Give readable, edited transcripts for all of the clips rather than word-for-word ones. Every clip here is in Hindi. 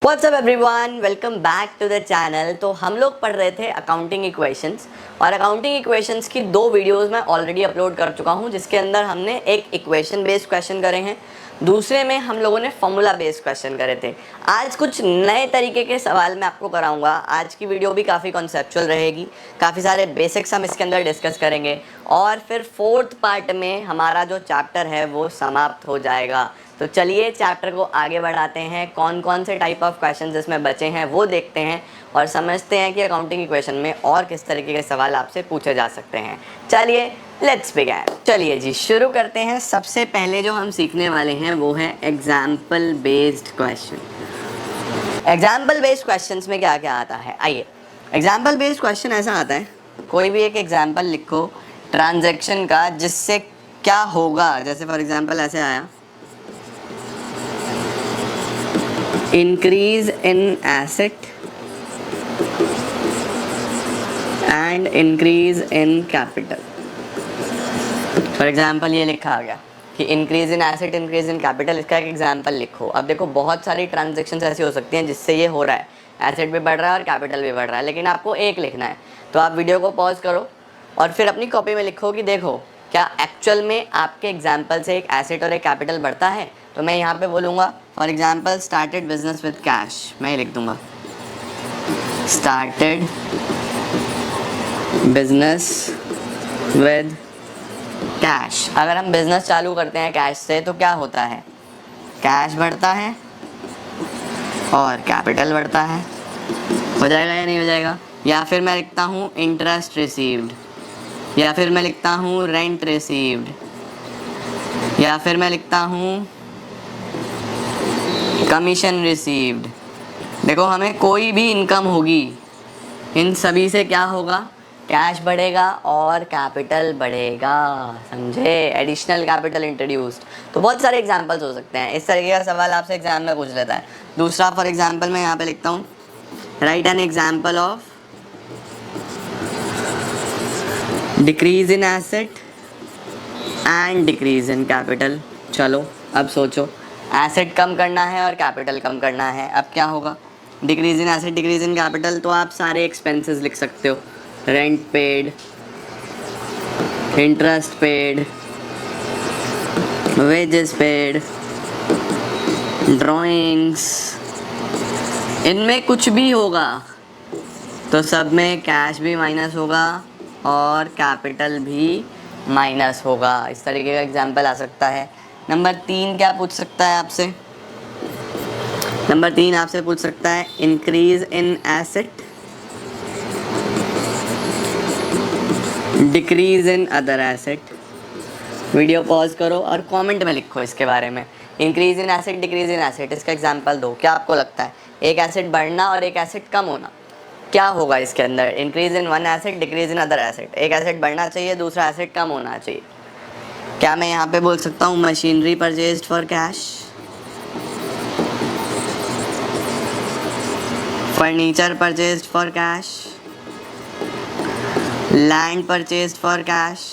WhatsApp everyone, welcome back to the channel. तो हम लोग पढ़ रहे थे अकाउंटिंग इक्वेशंस और अकाउंटिंग इक्वेशंस की 2 वीडियोस मैं ऑलरेडी अपलोड कर चुका हूं, जिसके अंदर हमने एक इक्वेशन बेस्ड क्वेश्चन करे हैं, दूसरे में हम लोगों ने फॉर्मूला बेस्ड क्वेश्चन करे थे। आज कुछ नए तरीके के सवाल मैं आपको कराऊंगा। आज की वीडियो भी काफ़ी कॉन्सेप्चुअल रहेगी, काफ़ी सारे बेसिक्स हम इसके अंदर डिस्कस करेंगे और फिर 4th पार्ट में हमारा जो चैप्टर है वो समाप्त हो जाएगा। तो चलिए चैप्टर को आगे बढ़ाते हैं। कौन कौन से टाइप ऑफ क्वेश्चंस इसमें बचे हैं वो देखते हैं और समझते हैं कि अकाउंटिंग इक्वेशन में और किस तरीके के सवाल आपसे पूछे जा सकते हैं। चलिए लेट्स बिगिन। चलिए जी शुरू करते हैं। सबसे पहले जो हम सीखने वाले हैं वो है example based question. Example based questions में क्या क्या आता है, आइए। एग्जाम्पल बेस्ड क्वेश्चन ऐसा आता है, कोई भी एक एग्जाम्पल लिखो ट्रांजैक्शन का जिससे क्या होगा। जैसे फॉर एग्जाम्पल ऐसे आया, increase in asset and increase in capital। For example ये लिखा आ गया कि increase in asset increase in capital, इसका एक एग्जाम्पल लिखो। अब देखो बहुत सारी ट्रांजेक्शन्स ऐसी हो सकती हैं जिससे ये हो रहा है, एसेट भी बढ़ रहा है और कैपिटल भी बढ़ रहा है, लेकिन आपको एक लिखना है। तो आप वीडियो को पॉज करो और फिर अपनी कॉपी में लिखो कि देखो क्या एक्चुअल में आपके एग्जाम्पल से एक एसेट और एक कैपिटल बढ़ता है। तो मैं यहाँ पे बोलूँगा for example started business with cash, मैं ये लिख दूँगा स्टार्टेड बिजनेस विद कैश। अगर हम बिजनेस चालू करते हैं कैश से तो क्या होता है, कैश बढ़ता है और कैपिटल बढ़ता है। हो जाएगा या नहीं हो जाएगा? या फिर मैं लिखता हूँ इंटरेस्ट रिसीव्ड, या फिर मैं लिखता हूँ रेंट रिसीव्ड, या फिर मैं लिखता हूँ कमीशन रिसीव्ड। देखो हमें कोई भी इनकम होगी, इन सभी से क्या होगा, कैश बढ़ेगा और कैपिटल बढ़ेगा, समझे? Additional capital introduced. तो बहुत सारे एग्जांपल्स हो सकते हैं, इस तरीके का सवाल आपसे एग्जाम में पूछ लेता है। दूसरा फॉर एग्जांपल मैं यहाँ पे लिखता हूँ right an example of decrease in asset and decrease in capital. चलो अब सोचो, एसेट कम करना है और कैपिटल कम करना है, अब क्या होगा? Decrease in asset decrease in capital, तो आप सारे एक्सपेंसेस लिख सकते हो, rent paid, interest paid, wages paid, drawings, इनमें कुछ भी होगा तो सब में कैश भी माइनस होगा और कैपिटल भी माइनस होगा। इस तरीके का एग्जाम्पल आ सकता है। नंबर 3 क्या पूछ सकता है आपसे? नंबर 3 आपसे पूछ सकता है increase in asset decrease in other asset. Video pause करो और कमेंट में लिखो इसके बारे में। Increase in asset decrease in asset, इसका एग्जांपल दो। क्या आपको लगता है एक एसेट बढ़ना और एक एसेट कम होना, क्या होगा इसके अंदर? Increase in one asset decrease in other asset, एक एसेट बढ़ना चाहिए दूसरा एसेट कम होना चाहिए। क्या मैं यहाँ पे बोल सकता हूँ machinery purchased for cash, furniture purchased for cash, land purchased for cash,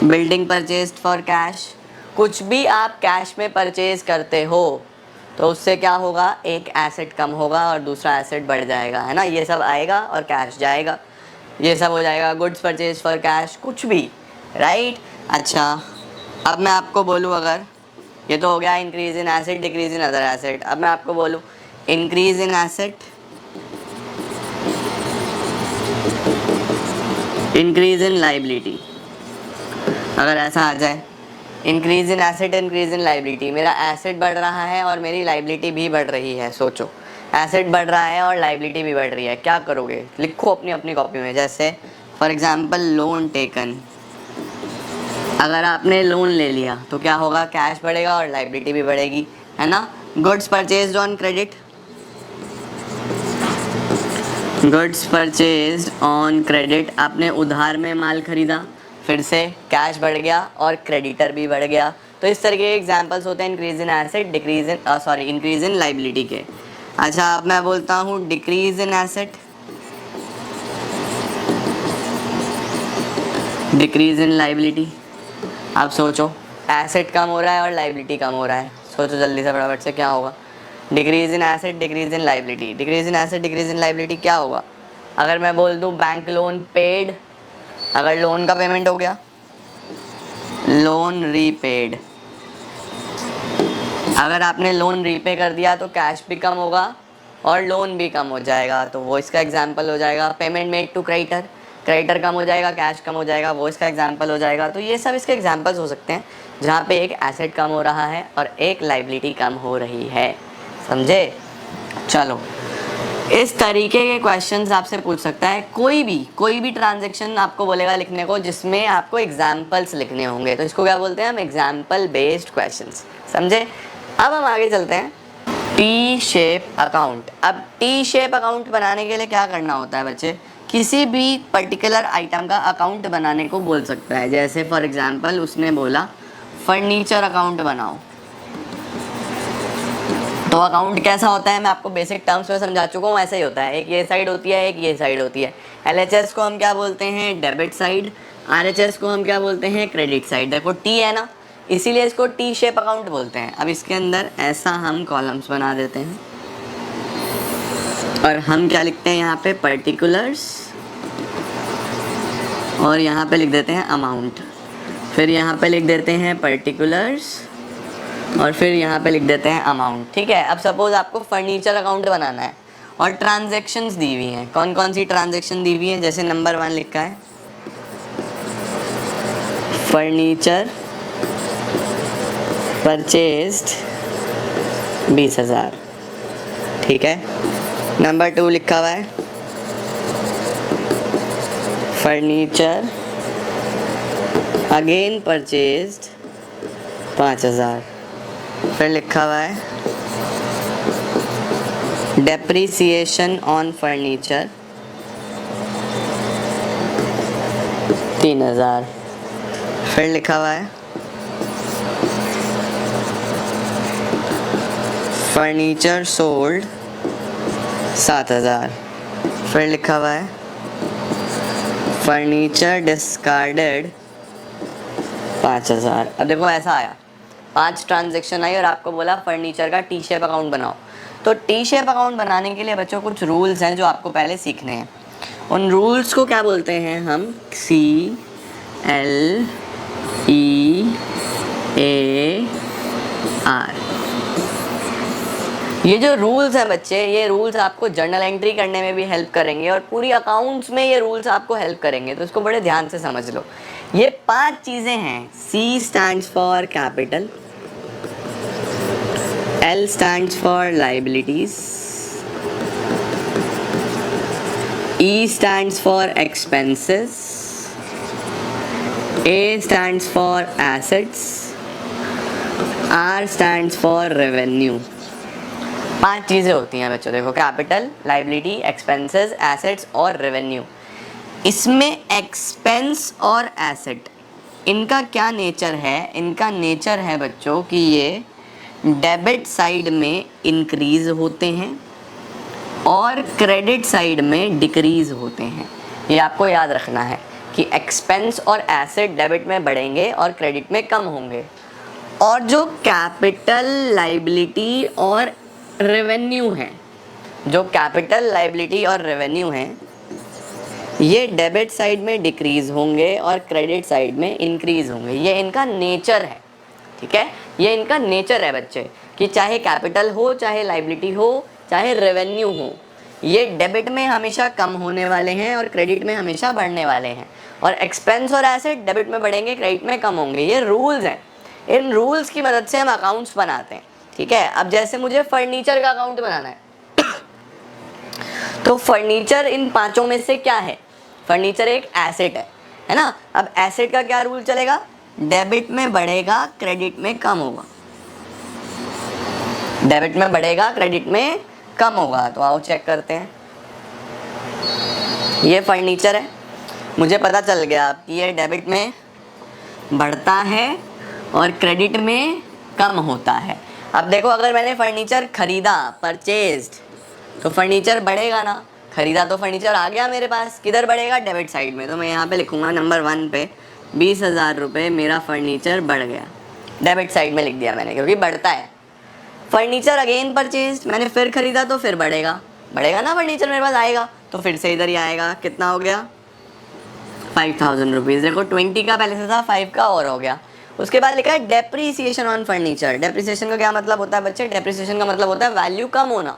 building purchased for cash. कुछ भी आप कैश में परचेज करते हो तो उससे क्या होगा, एक एसेट कम होगा और दूसरा एसेट बढ़ जाएगा, है ना? ये सब आएगा और कैश जाएगा, ये सब हो जाएगा गुड्स परचेज फॉर कैश, कुछ भी, राइट? अच्छा अब मैं आपको बोलूँ, अगर ये तो हो गया increase in asset decrease in other asset, अब मैं आपको बोलूँ increase in asset increase in liability, अगर ऐसा आ जाए increase in asset increase in liability, मेरा एसेट बढ़ रहा है और मेरी लाइबिलिटी भी बढ़ रही है। सोचो एसेट बढ़ रहा है और लाइबिलिटी भी बढ़ रही है, क्या करोगे? लिखो अपनी अपनी कॉपी में। जैसे फॉर एग्जांपल लोन टेकन, अगर आपने लोन ले लिया तो क्या होगा, कैश बढ़ेगा और लाइबिलिटी भी बढ़ेगी, है ना? Goods purchased on credit, goods purchased on credit, आपने उधार में माल खरीदा, फिर से कैश बढ़ गया और क्रेडिटर भी बढ़ गया। तो इस तरह के एग्जांपल्स होते हैं increase in asset decrease in increase in liability के। अच्छा अब मैं बोलता हूँ decrease in asset decrease in liability. अब सोचो एसेट कम हो रहा है और लाइबिलिटी कम हो रहा है, सोचो जल्दी से फटाफट से क्या होगा। Decrease in asset, decrease in liability. Decrease in asset, decrease in liability क्या होगा? अगर मैं बोल दूं बैंक लोन पेड, अगर लोन का पेमेंट हो गया, लोन रीपेड, अगर आपने लोन रीपे कर दिया तो कैश भी कम होगा और लोन भी कम हो जाएगा, तो वो इसका एग्जाम्पल हो जाएगा। Payment made to creditor, creditor कम हो जाएगा, कैश कम हो जाएगा, वो इसका एग्जाम्पल हो जाएगा। तो ये सब इसके एग्जाम्पल्स हो सकते हैं जहाँ पे एक एसेट कम हो रहा है और एक लाइबिलिटी कम हो रही है, समझे? चलो, इस तरीके के क्वेश्चंस आपसे पूछ सकता है कोई भी ट्रांजैक्शन आपको बोलेगा लिखने को जिसमें आपको एग्जाम्पल्स लिखने होंगे, तो इसको क्या बोलते हैं हम? एग्जाम्पल बेस्ड क्वेश्चंस, समझे? अब हम आगे चलते हैं। T shape account. अब टी शेप अकाउंट बनाने के लिए क्या करना होता है बच्चे? किसी भी पर्टिकुलर आइटम का अकाउंट बनाने को बोल सकता है। जैसे फॉर एग्जांपल उसने बोला फर्नीचर अकाउंट बनाओ, तो अकाउंट कैसा होता है मैं आपको बेसिक टर्म्स में समझा चुका हूँ। ऐसा ही होता है, एक ये साइड होती है, एक ये साइड होती है। एलएचएस को हम क्या बोलते हैं? Debit side. आरएचएस को हम क्या बोलते हैं? Credit side. देखो टी है ना, इसीलिए इसको टी शेप अकाउंट बोलते हैं। अब इसके अंदर ऐसा हम कॉलम्स बना देते हैं और हम क्या लिखते हैं यहाँ पे? पर्टिकुलर्स, और यहाँ पे लिख देते हैं अमाउंट, फिर यहाँ पे लिख देते हैं पर्टिकुलर्स, और फिर यहाँ पे लिख देते हैं अमाउंट। ठीक है, अब सपोज आपको फर्नीचर अकाउंट बनाना है और ट्रांजैक्शंस दी हुई हैं। कौन कौन सी ट्रांजैक्शन दी हुई है? जैसे नंबर 1 लिखा है फर्नीचर परचेज्ड 20,000, ठीक है। नंबर 2 लिखा हुआ है फर्नीचर अगेन परचेज्ड 5,000। फिर लिखा हुआ है डेप्रिसिएशन ऑन फर्नीचर 3,000। फिर लिखा हुआ है फर्नीचर सोल्ड 7,000। फिर लिखा हुआ है फर्नीचर डिस्कार्डेड 5,000। अब देखो ऐसा आया, 5 ट्रांजैक्शन आई और आपको बोला फर्नीचर का टी शेप अकाउंट बनाओ। तो टी शेप अकाउंट बनाने के लिए बच्चों कुछ रूल्स हैं जो आपको पहले सीखने हैं। उन रूल्स को क्या बोलते हैं हम? CLEAR। ये जो रूल्स हैं बच्चे, ये रूल्स आपको जर्नल एंट्री करने में भी हेल्प करेंगे और पूरी अकाउंट्स में ये रूल्स आपको हेल्प करेंगे, तो इसको बड़े ध्यान से समझ लो। ये 5 चीज़ें हैं। C stands for capital, L stands for liabilities, E stands for expenses, A stands for assets, R stands for revenue. 5 चीज़ें होती हैं बच्चों, देखो कैपिटल, लाइबिलिटी, एक्सपेंसेस, एसेट्स और रेवेन्यू। इसमें एक्सपेंस और एसेट, इनका क्या नेचर है? इनका नेचर है बच्चों कि ये डेबिट साइड में इंक्रीज होते हैं और क्रेडिट साइड में डिक्रीज होते हैं। ये आपको याद रखना है कि एक्सपेंस और एसेट डेबिट में बढ़ेंगे और क्रेडिट में कम होंगे, और जो कैपिटल, लाइबिलिटी और रेवेन्यू है, जो कैपिटल, लाइबिलिटी और रेवेन्यू है, ये डेबिट साइड में डिक्रीज होंगे और क्रेडिट साइड में इंक्रीज होंगे। ये इनका नेचर है, ठीक है। ये इनका नेचर है बच्चे कि चाहे कैपिटल हो, चाहे लाइबिलिटी हो, चाहे रेवेन्यू हो, ये डेबिट में हमेशा कम होने वाले हैं और क्रेडिट में हमेशा बढ़ने वाले हैं। और एक्सपेंस और एसेट डेबिट में बढ़ेंगे, क्रेडिट में कम होंगे। ये रूल्स हैं। इन रूल्स की मदद से हम अकाउंट्स बनाते हैं, ठीक है। अब जैसे मुझे फर्नीचर का अकाउंट बनाना है तो फर्नीचर इन 5 में से क्या है? फर्नीचर एक एसेट है ना। अब एसेट का क्या रूल चलेगा? डेबिट में बढ़ेगा, क्रेडिट में कम होगा। डेबिट में बढ़ेगा, क्रेडिट में कम होगा। तो आओ चेक करते हैं। ये फर्नीचर है, मुझे पता चल गया कि ये डेबिट में बढ़ता है और क्रेडिट में कम होता है। अब देखो, अगर मैंने फर्नीचर खरीदा, परचेज्ड, तो फर्नीचर बढ़ेगा ना। खरीदा तो फर्नीचर आ गया मेरे पास, किधर बढ़ेगा? डेबिट साइड में। तो मैं यहाँ पे लिखूंगा नंबर 1 पे 20,000 रुपये मेरा फर्नीचर बढ़ गया। डेबिट साइड में लिख दिया मैंने क्योंकि बढ़ता है। फर्नीचर अगेन परचेज, मैंने फिर खरीदा तो फिर बढ़ेगा, बढ़ेगा ना फर्नीचर मेरे पास आएगा, तो फिर से इधर ही आएगा। कितना हो गया 5000 रुपीज़। देखो 20 का पहले से था, 5 का और हो गया। उसके बाद लिखा है डेप्रीसिएशन ऑन फर्नीचर। डेप्रीसिएशन का क्या मतलब होता है बच्चे? डेप्रीसिएशन का मतलब होता है वैल्यू कम होना,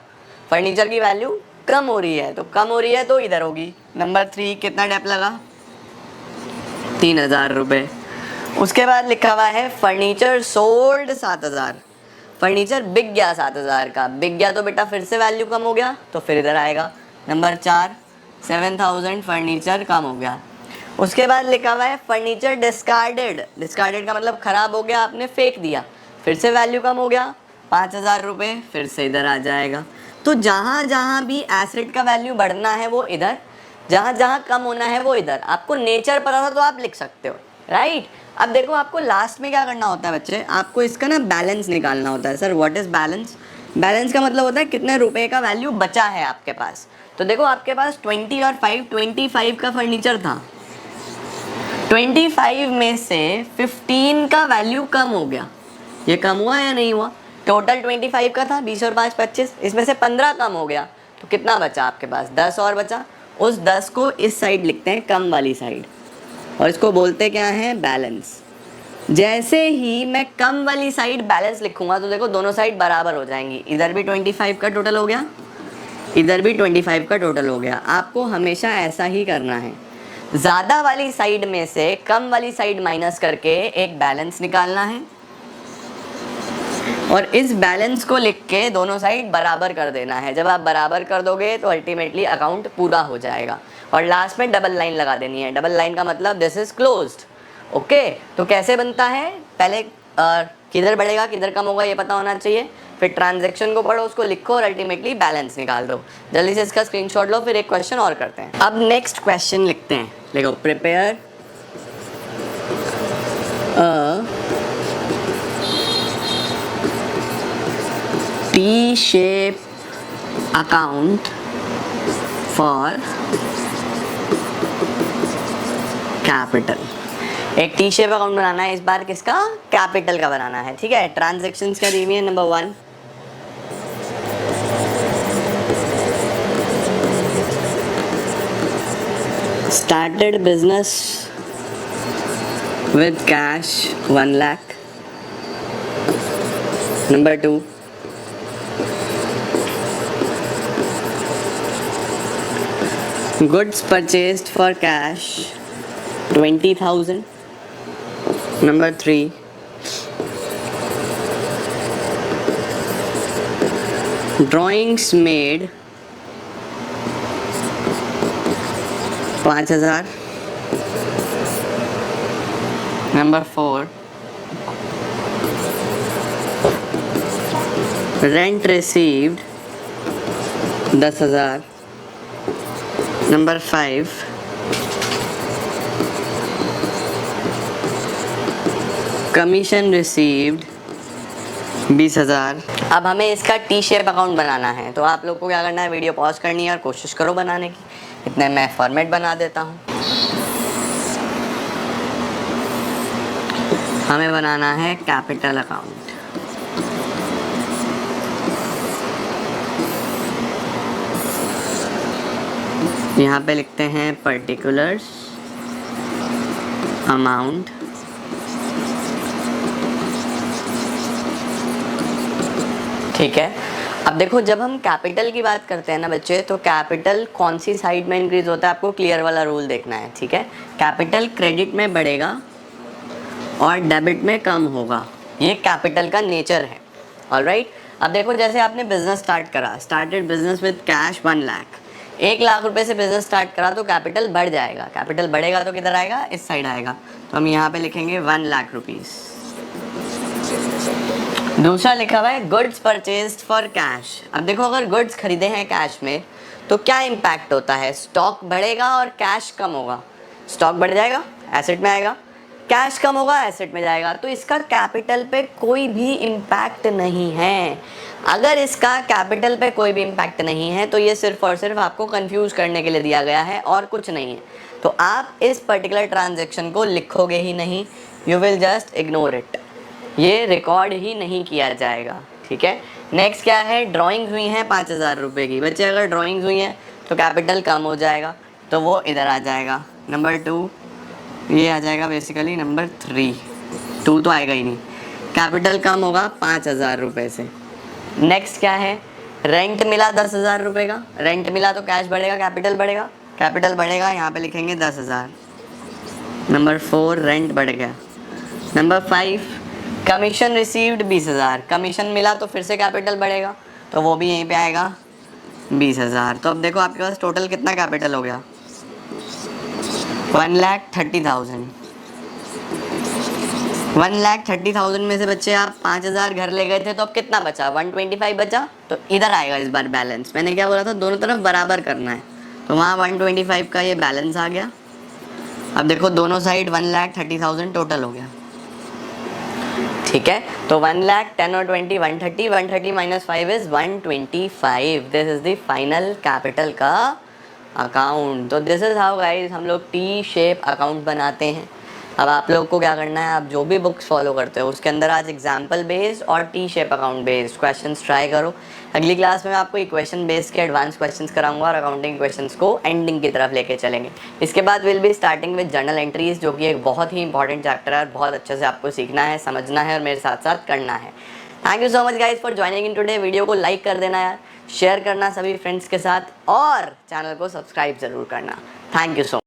फर्नीचर की वैल्यू कम हो रही है, तो कम हो रही है तो इधर होगी। नंबर 3 कितना डेप लगा 3000 रुपये। उसके बाद लिखा हुआ है फर्नीचर सोल्ड 7000, फर्नीचर बिक गया 7000 का, बिक गया तो बेटा फिर से वैल्यू कम हो गया तो फिर इधर आएगा। नंबर 4 7000 फर्नीचर कम हो गया। उसके बाद लिखा हुआ है फर्नीचर डिस्कार्डेड, डिस्कार्डेड का मतलब खराब हो गया, आपने फेंक दिया, फिर से वैल्यू कम हो गया 5000 रुपये, फिर से इधर आ जाएगा। तो जहाँ जहाँ भी एसेट का वैल्यू बढ़ना है वो इधर, जहाँ जहाँ कम होना है वो इधर। आपको नेचर पता था तो आप लिख सकते हो, राइट। अब देखो आपको लास्ट में क्या करना होता है बच्चे, आपको इसका ना बैलेंस निकालना होता है। Sir what is balance? Balance का मतलब होता है कितने रुपए का वैल्यू बचा है आपके पास। तो देखो आपके पास 20 और 5, 25 का फर्नीचर था, 25 में से 15 का वैल्यू कम हो गया, ये कम हुआ या नहीं हुआ? टोटल 25 का था, 20 और 5 25, इसमें से 15 कम हो गया, तो कितना बचा आपके पास? 10 और बचा। उस 10 को इस साइड लिखते हैं, कम वाली साइड, और इसको बोलते क्या है? बैलेंस। जैसे ही मैं कम वाली साइड बैलेंस लिखूंगा तो देखो दोनों साइड बराबर हो जाएंगी, इधर भी 25 का टोटल हो गया, इधर भी 25 का टोटल हो गया। आपको हमेशा ऐसा ही करना है, ज़्यादा वाली साइड में से कम वाली साइड माइनस करके एक बैलेंस निकालना है, और इस बैलेंस को लिख के दोनों साइड बराबर कर देना है। जब आप बराबर कर दोगे तो अल्टीमेटली अकाउंट पूरा हो जाएगा। और लास्ट में डबल लाइन लगा देनी है, डबल लाइन का मतलब दिस इज क्लोज्ड। ओके, तो कैसे बनता है? पहले किधर बढ़ेगा किधर कम होगा ये पता होना चाहिए, फिर ट्रांजैक्शन को पढ़ो, उसको लिखो और अल्टीमेटली बैलेंस निकाल दो। जल्दी से इसका स्क्रीनशॉट लो, फिर एक क्वेश्चन और करते हैं। अब नेक्स्ट क्वेश्चन लिखते हैं, देखो prepare T shape account for capital. एक टी शेप अकाउंट बनाना है, इस बार किसका? कैपिटल का बनाना है, ठीक है। ट्रांजैक्शंस का दी हुई है number 1, started business with cash 1 lakh. Number 2, goods purchased for cash 20,000. Number 3, drawings made 5000. Number 4, rent received 10,000. Number 5, commission received 20,000। अब हमें इसका टी शेप अकाउंट बनाना है, तो आप लोग को क्या करना है? वीडियो पॉज करनी है और कोशिश करो बनाने की। इतने मैं फॉर्मेट बना देता हूँ। हमें बनाना है कैपिटल अकाउंट। यहाँ पे लिखते हैं पर्टिकुलर्स अमाउंट, ठीक है। अब देखो जब हम कैपिटल की बात करते हैं ना बच्चे, तो कैपिटल कौन सी साइड में इंक्रीज होता है आपको क्लियर वाला रूल देखना है, ठीक है। कैपिटल क्रेडिट में बढ़ेगा और डेबिट में कम होगा, ये कैपिटल का नेचर है। ऑलराइट, अब देखो जैसे आपने बिजनेस स्टार्ट करा, started business with cash 1 lakh, 1 lakh रुपए से बिजनेस स्टार्ट करा तो कैपिटल बढ़ जाएगा। कैपिटल बढ़ेगा तो किधर आएगा? इस साइड आएगा, तो हम यहाँ पे लिखेंगे 1 लाख रुपीज़। दूसरा लिखा हुआ है गुड्स परचेज्ड फॉर कैश। अब देखो अगर गुड्स खरीदे हैं कैश में तो क्या इम्पैक्ट होता है? स्टॉक बढ़ेगा और कैश कम होगा। स्टॉक बढ़ जाएगा, एसेट में आएगा, कैश कम होगा, एसेट में जाएगा, तो इसका कैपिटल पे कोई भी इम्पैक्ट नहीं है। अगर इसका कैपिटल पे कोई भी इम्पैक्ट नहीं है तो ये सिर्फ और सिर्फ आपको कंफ्यूज करने के लिए दिया गया है और कुछ नहीं है। तो आप इस पर्टिकुलर ट्रांजैक्शन को लिखोगे ही नहीं, you will just ignore it, ये रिकॉर्ड ही नहीं किया जाएगा, ठीक है। नेक्स्ट क्या है, ड्राइंग हुई है 5,000 रुपये की। बच्चे अगर ड्राइंग हुई है तो कैपिटल कम हो जाएगा, तो वो इधर आ जाएगा। नंबर 2 ये आ जाएगा बेसिकली नंबर 3, 2 तो आएगा ही नहीं, कैपिटल कम होगा 5,000 रुपये से। नेक्स्ट क्या है, रेंट मिला 10,000 रुपये का, रेंट मिला तो कैश बढ़ेगा कैपिटल बढ़ेगा, कैपिटल बढ़ेगा, यहाँ पे लिखेंगे 10,000। नंबर 4 रेंट बढ़ गया। नंबर 5 कमीशन रिसीव्ड 20,000, कमीशन मिला तो फिर से कैपिटल बढ़ेगा, तो वो भी यहीं पे आएगा 20,000। तो अब देखो आपके पास टोटल कितना कैपिटल हो गया, 1,30,000। 1,30,000 में से बच्चे आप 5,000 घर ले गए थे, तो अब कितना बचा, 125 बचा, तो इधर आएगा इस बार बैलेंस। मैंने क्या बोला था, दोनों तरफ बराबर करना है, तो वहाँ 125 का ये बैलेंस आ गया। अब देखो दोनों साइड 1,30,000 टोटल हो गया, ठीक है। तो 1,00,000, 10 और 20 130, 130 minus 5 is 125। This is the final capital का अकाउंट। तो दिस इज हाउ गाइस हम लोग टी शेप अकाउंट बनाते हैं। अब आप लोग को क्या करना है, आप जो भी बुक्स फॉलो करते हो उसके अंदर आज एग्जाम्पल बेस्ड और T shape account based questions try करो। अगली क्लास में मैं आपको इक्वेशन बेस्ड के एडवांस क्वेश्चंस कराऊंगा और अकाउंटिंग क्वेश्चंस को एंडिंग की तरफ लेके चलेंगे। इसके बाद will be starting with journal entries, जो कि एक बहुत ही इंपॉर्टेंट चैप्टर है और बहुत अच्छे से आपको सीखना है, समझना है और मेरे साथ साथ करना है। Thank you so much guys for joining in today. Video को लाइक कर देना यार, शेयर करना सभी फ्रेंड्स के साथ और चैनल को सब्सक्राइब ज़रूर करना। Thank you so much.